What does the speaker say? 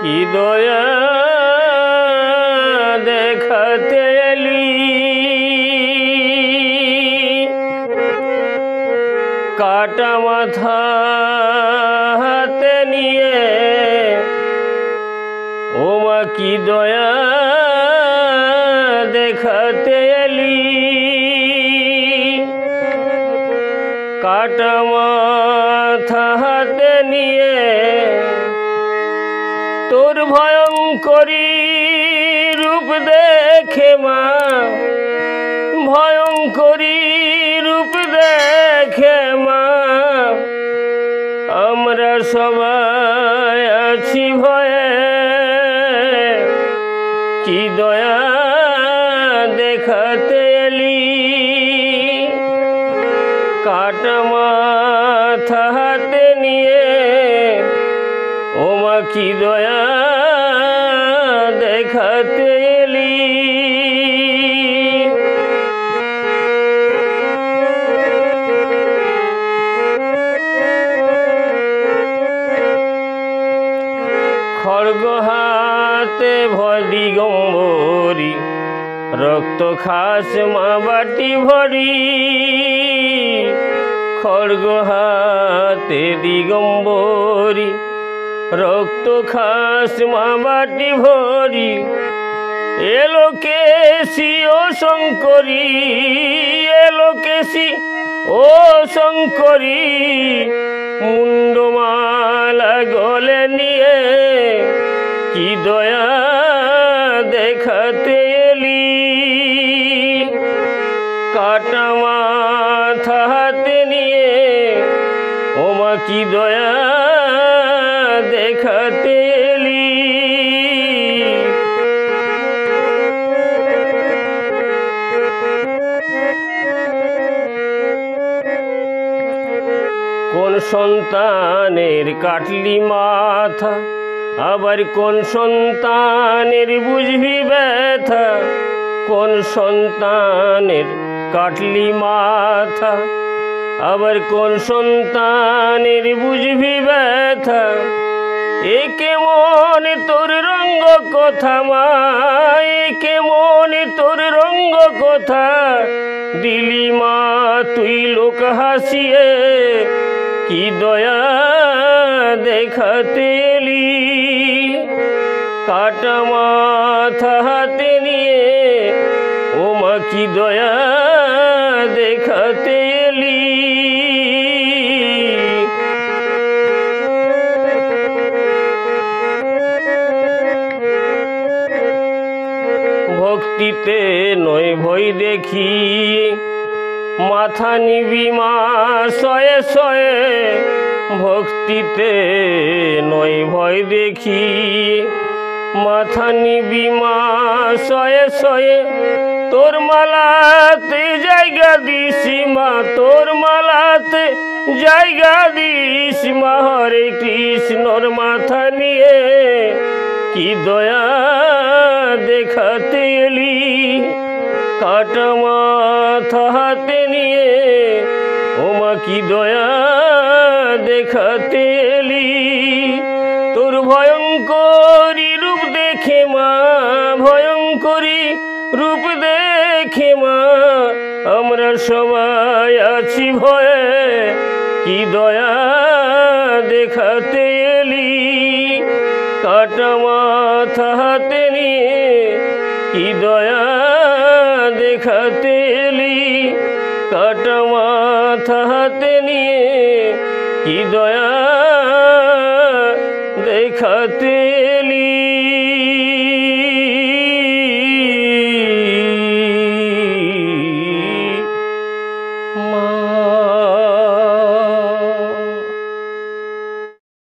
কি দয়া দেখাতে এলি, কাটা মাথা হাতে নিয়ে। ও মা কি দয়া দেখাতে এলি, কাটা মাথা হাতে নিয়ে। তোর ভয়ঙ্করী রূপ দেখে মা, ভয়ঙ্করী রূপ দেখে মা, আমরা সবাই আছি ভয়ে। কি দয়া দেখাতে এলি, কাটা মাথা হাতে নিয়ে। ও মা কি দয়া দেখাতে এলি। খড়গ হাতে ভয় দিগম্বরী, রক্ত খাস মা বাটি ভরি। খড়গ হাতে দিগম্বরী, রক্ত খাস মা বাটি ভরি। এলো কেশি ও শঙ্করী, এলো কেশি ও শঙ্করী, মুন্ডমালা গলে নিয়ে। কি দয়া দেখাতে এলি, কাটা মাথা হাতে নিয়ে। ও মা কি দয়া দেখাতে এলি। কোন সন্তানের কাটলি মাথা, আবার কোন সন্তানের বুঝবি ব্যথা। কোন সন্তানের কাটলি মাথা, আবার কোন সন্তানের বুঝবি ব্যথা। এ কেমন তোর রঙ্গ কথা মা, এ কেমন তোর রঙ্গ কথা। দিলি মা তুই লোক হাসিয়ে, কি দয়া দেখাতে এলি, কাটা মাথা হাতে নিয়ে। ও মা কি দয়া দেখাতে এলি। ভক্তিতে নয় ভয় দেখি, মাথা নিবি মা শয়ে শয়ে। ভক্তিতে নয় ভয় দেখি, মাথা নিবি মা শয়ে শয়ে। তোর মালাতে জায়গা দিস মা, তোর মালাতে জায়গা দিস মা। হরে কৃষ্ণর মাথা নিয়ে, কি দয়া দেখাতে এলি, কাটা মাথা হাতে নিয়ে। ও মা কি দয়া দেখাতে এলি। তোর ভয়ঙ্করী রূপ দেখে মা, ভয়ঙ্করী রূপ দেখে মা, আমরা সবাই আছি ভয়ে। কি দয়া দেখাতে এলি, কাটা মাথা হাতে নিয়ে। কি দয়া দেখাতে এলি, কাটা মাথা হাতে নিয়ে। কি দয়া দেখাতে